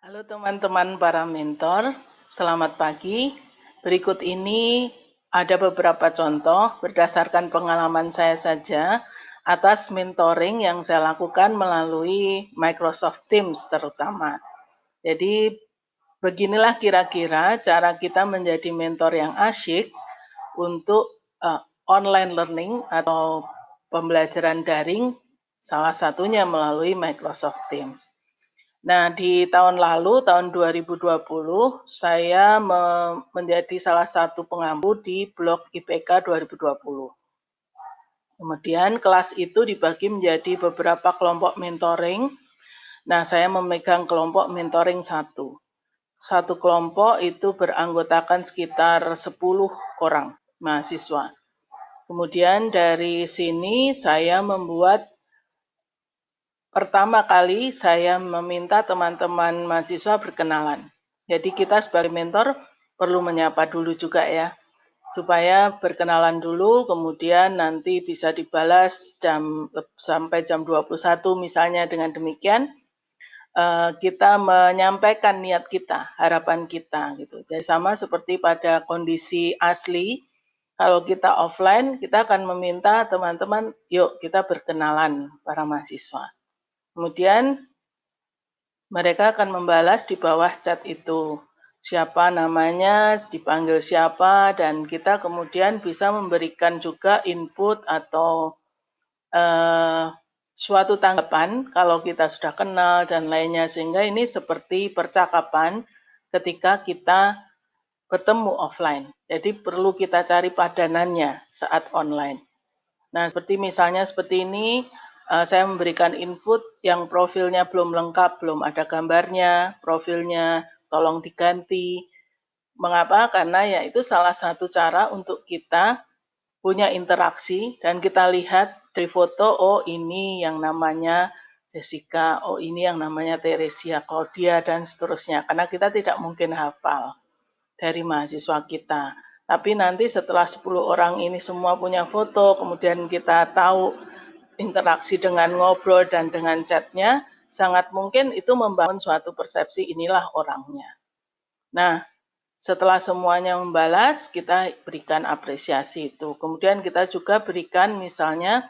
Halo teman-teman para mentor, selamat pagi. Berikut ini ada beberapa contoh berdasarkan pengalaman saya saja atas mentoring yang saya lakukan melalui Microsoft Teams terutama. Jadi beginilah kira-kira cara kita menjadi mentor yang asyik untuk online learning atau pembelajaran daring, salah satunya melalui Microsoft Teams. Nah, di tahun lalu, tahun 2020, saya menjadi salah satu pengampu di blog IPK 2020. Kemudian kelas itu dibagi menjadi beberapa kelompok mentoring. Nah, saya memegang kelompok mentoring satu. Satu kelompok itu beranggotakan sekitar 10 orang mahasiswa. Kemudian dari sini saya membuat pertama kali saya meminta teman-teman mahasiswa berkenalan. Jadi kita sebagai mentor perlu menyapa dulu juga ya, supaya berkenalan dulu, kemudian nanti bisa dibalas sampai jam 21 misalnya. Dengan demikian kita menyampaikan niat kita, harapan kita gitu. Jadi sama seperti pada kondisi asli, kalau kita offline kita akan meminta teman-teman, yuk kita berkenalan para mahasiswa. Kemudian mereka akan membalas di bawah chat itu, siapa namanya, dipanggil siapa, dan kita kemudian bisa memberikan juga input atau suatu tanggapan kalau kita sudah kenal dan lainnya, sehingga ini seperti percakapan ketika kita bertemu offline. Jadi perlu kita cari padanannya saat online. Nah, seperti misalnya seperti ini, saya memberikan input yang profilnya belum lengkap, belum ada gambarnya, profilnya tolong diganti. Mengapa? Karena ya itu salah satu cara untuk kita punya interaksi dan kita lihat dari foto, oh ini yang namanya Jessica, oh ini yang namanya Teresia, Claudia, dan seterusnya. Karena kita tidak mungkin hafal dari mahasiswa kita. Tapi nanti setelah 10 orang ini semua punya foto, kemudian kita tahu interaksi dengan ngobrol dan dengan chatnya, sangat mungkin itu membangun suatu persepsi inilah orangnya. Nah, setelah semuanya membalas, kita berikan apresiasi itu. Kemudian kita juga berikan misalnya,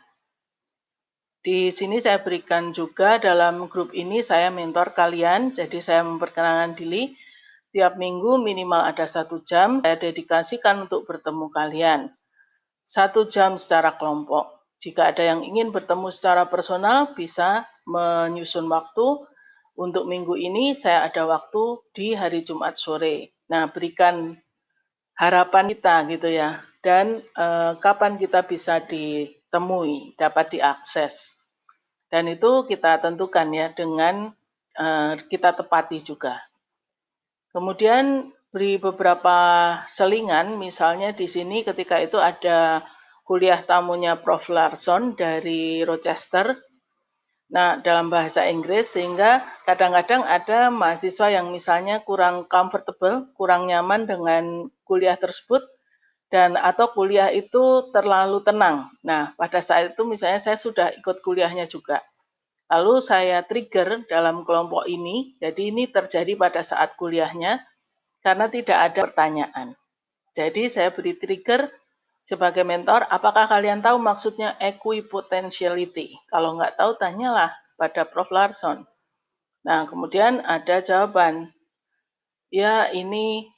di sini saya berikan juga dalam grup ini saya mentor kalian, jadi saya memperkenalkan diri. Tiap minggu minimal ada 1 jam saya dedikasikan untuk bertemu kalian. 1 jam secara kelompok. Jika ada yang ingin bertemu secara personal, bisa menyusun waktu. Untuk minggu ini saya ada waktu di hari Jumat sore. Nah, berikan harapan kita gitu ya, dan kapan kita bisa ditemui, dapat diakses. Dan itu kita tentukan ya dengan kita tepati juga. Kemudian beri beberapa selingan, misalnya di sini ketika itu ada kuliah tamunya Prof. Larson dari Rochester, nah dalam bahasa Inggris, sehingga kadang-kadang ada mahasiswa yang misalnya kurang comfortable, kurang nyaman dengan kuliah tersebut, dan atau kuliah itu terlalu tenang. Nah, pada saat itu misalnya saya sudah ikut kuliahnya juga. Lalu saya trigger dalam kelompok ini, jadi ini terjadi pada saat kuliahnya, karena tidak ada pertanyaan. Jadi saya beri trigger sebagai mentor, apakah kalian tahu maksudnya equipotentiality? Kalau nggak tahu, tanyalah pada Prof. Larson. Nah, kemudian ada jawaban, ya ini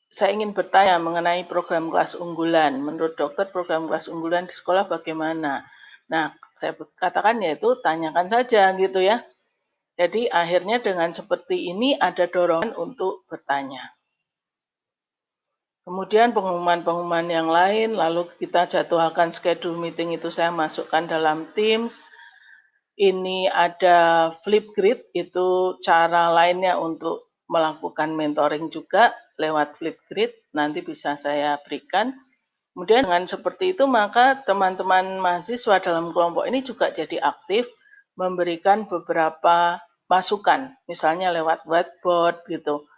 saya ingin bertanya mengenai program kelas unggulan. Menurut dokter program kelas unggulan di sekolah bagaimana? Nah, saya katakan yaitu tanyakan saja gitu ya. Jadi akhirnya dengan seperti ini ada dorongan untuk bertanya. Kemudian pengumuman-pengumuman yang lain, lalu kita jadwalkan schedule meeting itu saya masukkan dalam Teams. Ini ada Flipgrid, itu cara lainnya untuk melakukan mentoring juga lewat Flipgrid, nanti bisa saya berikan. Kemudian dengan seperti itu maka teman-teman mahasiswa dalam kelompok ini juga jadi aktif memberikan beberapa masukan, misalnya lewat whiteboard gitu.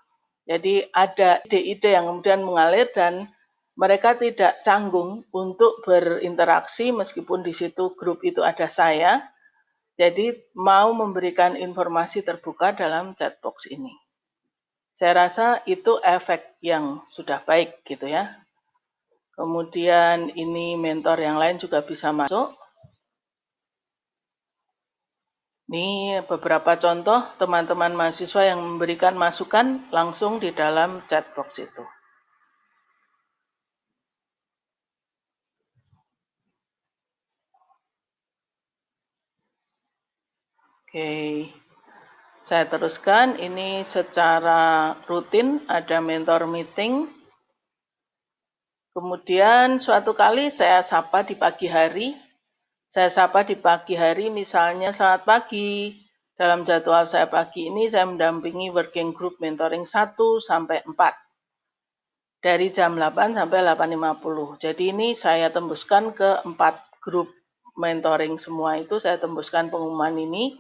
Jadi ada ide-ide yang kemudian mengalir dan mereka tidak canggung untuk berinteraksi meskipun di situ grup itu ada saya. Jadi mau memberikan informasi terbuka dalam chat box ini. Saya rasa itu efek yang sudah baik gitu ya. Kemudian ini mentor yang lain juga bisa masuk. Ini beberapa contoh teman-teman mahasiswa yang memberikan masukan langsung di dalam chat box itu. Oke, saya teruskan. Ini secara rutin ada mentor meeting. Kemudian suatu kali saya sapa di pagi hari. Saya sapa di pagi hari misalnya selamat pagi. Dalam jadwal saya pagi ini saya mendampingi working group mentoring 1 sampai 4. Dari jam 8 sampai 8.50. Jadi ini saya tembuskan ke 4 grup mentoring semua itu, saya tembuskan pengumuman ini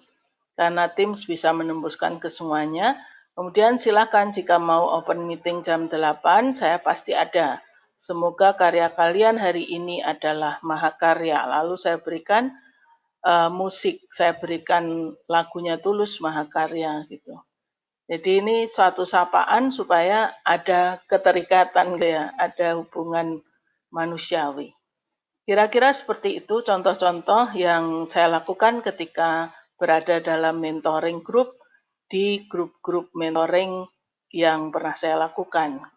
karena Teams bisa menembuskan ke semuanya. Kemudian silakan jika mau open meeting jam 8, saya pasti ada. Semoga karya kalian hari ini adalah mahakarya. Lalu saya berikan musik, saya berikan lagunya Tulus Mahakarya gitu. Jadi ini suatu sapaan supaya ada keterikatan ya, ada hubungan manusiawi. Kira-kira seperti itu contoh-contoh yang saya lakukan ketika berada dalam mentoring group di grup-grup mentoring yang pernah saya lakukan.